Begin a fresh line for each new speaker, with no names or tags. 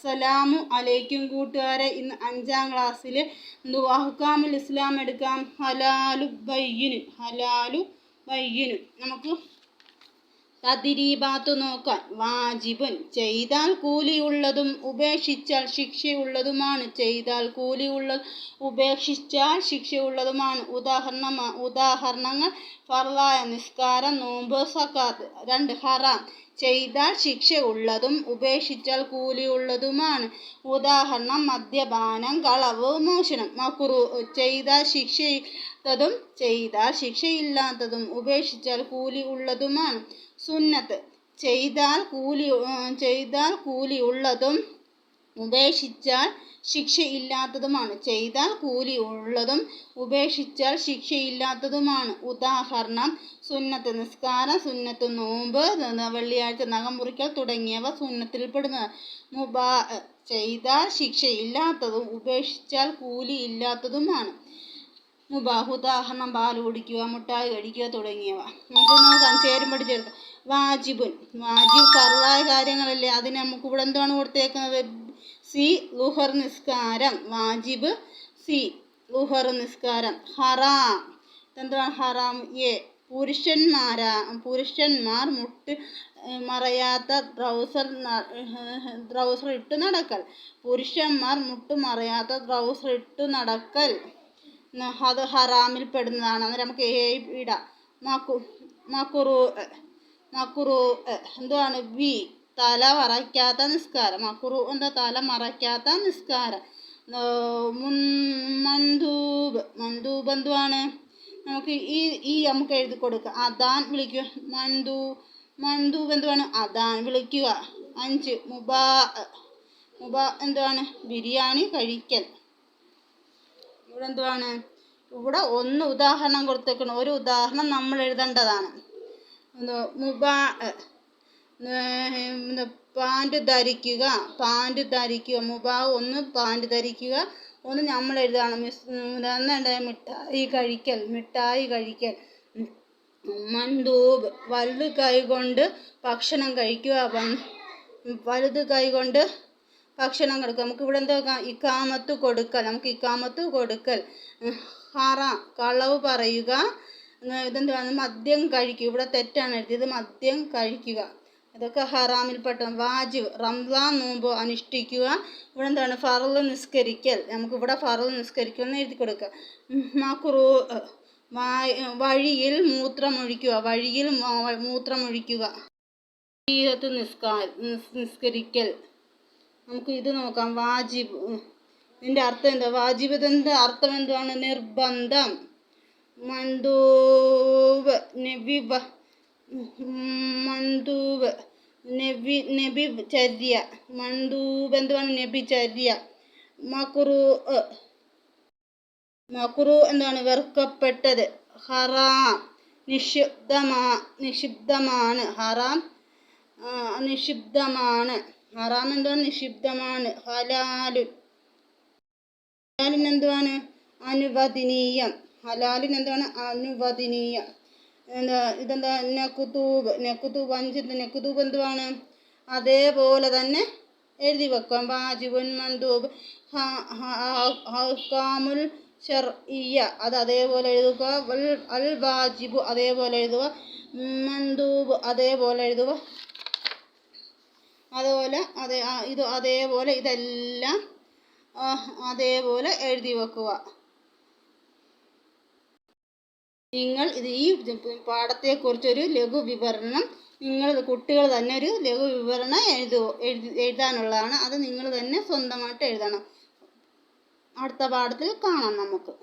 അസ്സലാമു അലൈക്കും കൂട്ടുകാരെ. ഇന്ന് 5ാം ക്ലാസ്സിൽ അഹ്കാമുൽ ഇസ്ലാം എടുക്കാം. ഹലാലു ബയ്യിനു. നമുക്ക് തദ്രീബാത്ത് നോക്കാം. വാജിബുൻ ചെയ്താൽ കൂലിയുള്ളതും ഉപേക്ഷിച്ചാൽ ശിക്ഷയുള്ളതുമാണ്. ചെയ്താൽ കൂലിയുള്ളതും ഉപേക്ഷിച്ചാൽ ശിക്ഷയുള്ളതുമാണ്. ഉദാഹരണങ്ങൾ ഫർളായ നിസ്കാരം, നോമ്പ്, സക്കാത്ത്. 2 ഹറാം ചെയ്താൽ ശിക്ഷയുള്ളതും ഉപേക്ഷിച്ചാൽ കൂലിയുള്ളതുമാണ്. ഉദാഹരണം മദ്യപാനം, കളവ്, മോഷണം. മക്റൂഹ് ചെയ്താൽ ശിക്ഷയില്ലാത്തതും ഉപേക്ഷിച്ചാൽ കൂലി ഉള്ളതുമാണ്. സുന്നത്ത് ചെയ്താൽ കൂലിയുള്ളതും ഉപേക്ഷിച്ചാൽ ശിക്ഷയില്ലാത്തതുമാണ്. ചെയ്താൽ കൂലിയുള്ളതും ഉപേക്ഷിച്ചാൽ ശിക്ഷയില്ലാത്തതുമാണ്. ഉദാഹരണം സുന്നത്ത് നിസ്കാരം, സുന്നത്ത് നോമ്പ്, വെള്ളിയാഴ്ച നഖം മുറിക്കൽ തുടങ്ങിയവ സുന്നത്തിൽപ്പെടുന്നതാണ്. മുബാഹ് ചെയ്താൽ ശിക്ഷയില്ലാത്തതും ഉപേക്ഷിച്ചാൽ കൂലിയില്ലാത്തതുമാണ്. മുബാഹ് ഉദാഹരണം പാൽ കുടിക്കുക, മുട്ടായി കഴിക്കുക തുടങ്ങിയവ. നമുക്ക് നോക്കാം, ചേരുംപടി ചേർക്കാം. വാജിബുൻ വാജിബ് ഫർളായ കാര്യങ്ങളല്ലേ, അതിന് നമുക്ക് ഇവിടെ എന്താണ് കൊടുത്തേക്കുന്നത്? സി ളുഹർ നിസ്കാരം. വാജിബ് സി ളുഹർ നിസ്കാരം. ഹറാം എന്താണ്? ഹറാം എ പുരുഷന്മാർ മുട്ട് മറയാത്ത ട്രൗസർ ഇട്ട് നടക്കൽ. പുരുഷന്മാർ മുട്ട് മറയാത്ത ട്രൗസർ ഇട്ട് നടക്കൽ അത് ഹറാമിൽ പെടുന്നതാണ്. അന്നേരം നമുക്ക് ഇടാം. മക്റൂഹ് എന്താണ്? ബി തല മറയ്ക്കാത്ത നിസ്കാരം. മക്റൂഹ് എന്താ? തല മറയ്ക്കാത്ത നിസ്കാരം. മന്ദൂബ് എന്തുവാണ്? നമുക്ക് ഈ നമുക്ക് എഴുതി കൊടുക്കുക. അദാൻ വിളിക്കുക. മന്ദൂബ് എന്തുവാണ്? അദാൻ വിളിക്കുക. 5 മുബാ എന്തുവാണ്? ബിരിയാണി കഴിക്കൽ. ഇവിടെ എന്തുവാണ്? ഇവിടെ 1 ഉദാഹരണം കൊടുത്തേക്കണം. ഒരു ഉദാഹരണം നമ്മൾ എഴുതേണ്ടതാണ്. പാൻറ് ധരിക്കുക. മുബാ 1 പാൻറ് ധരിക്കുക. 1 നമ്മൾ എഴുതാണ്. മിഠായി കഴിക്കൽ. മന്ദൂബ് വലത് കൈ കൊണ്ട് ഭക്ഷണം കഴിക്കുക. വലത് കൈ കൊണ്ട് ഭക്ഷണം കൊടുക്കുക. നമുക്ക് ഇവിടെ എന്താ? ഇഖാമത്ത് കൊടുക്കൽ. ഹറാം കളവ് പറയുക. ഇതെന്താണ്? മദ്യം കഴിക്കുക. ഇവിടെ തെറ്റാണ് എഴുതിയത്. മദ്യം കഴിക്കുക. ഇതൊക്കെ ഹറാമിൽപ്പെട്ട. വാജിബ് റംസാൻ നോമ്പ് അനുഷ്ഠിക്കുക. ഇവിടെ എന്താണ്? ഫർള് നിസ്കരിക്കൽ. നമുക്ക് ഇവിടെ ഫർള് നിസ്കരിക്കുക എന്ന് എഴുതി കൊടുക്കുക. മക്റൂഹ് വഴിയിൽ മൂത്രമൊഴിക്കുക. നിസ്കരിക്കൽ. നമുക്ക് ഇത് നോക്കാം. വാജിബ് ഇതിൻ്റെ അർത്ഥം എന്താ? വാജിബ് ഇതിൻ്റെ അർത്ഥം എന്താണ്? നിർബന്ധം. മന്ദൂബ് നബിചര്യ. മന്ദൂബ് എന്തുവാണ്? നബിചര്യ. മക്റൂഹ് എന്താണ്? വെറുക്കപ്പെട്ടത്. ഹറാം നിഷിദ്ധമാണ്. ഹറാം നിഷിദ്ധമാണ്. ഹറാം എന്താണ്? നിഷിദ്ധമാണ്. ഹലാലിന് എന്തുവാണ്? അനുവദനീയം. അനുവദനീയം. ഇതെന്താ? നഖ്തൂബ് 5 നഖ്തൂബ് എന്തുവാണ്? അതേപോലെ തന്നെ എഴുതി വെക്കാം. വാജിബുൻ മന്ദൂബ് അഹ്കാമുൽ ശർഇയ്യ അത് അതേപോലെ എഴുതുക. അൽ വാജിബു അതേപോലെ എഴുതുക. മന്ദൂബ് അതേപോലെ എഴുതുക. അതേപോലെ ഇതെല്ലാം അതേപോലെ എഴുതി വെക്കുക. നിങ്ങൾ ഈ പാഠത്തെക്കുറിച്ചൊരു ലഘു വിവരണം കുട്ടികൾ തന്നെ ഒരു ലഘു വിവരണം എഴുതാനുള്ളതാണ്. അത് നിങ്ങൾ തന്നെ സ്വന്തമായിട്ട് എഴുതണം. അടുത്ത പാഠത്തിൽ കാണാം നമുക്ക്.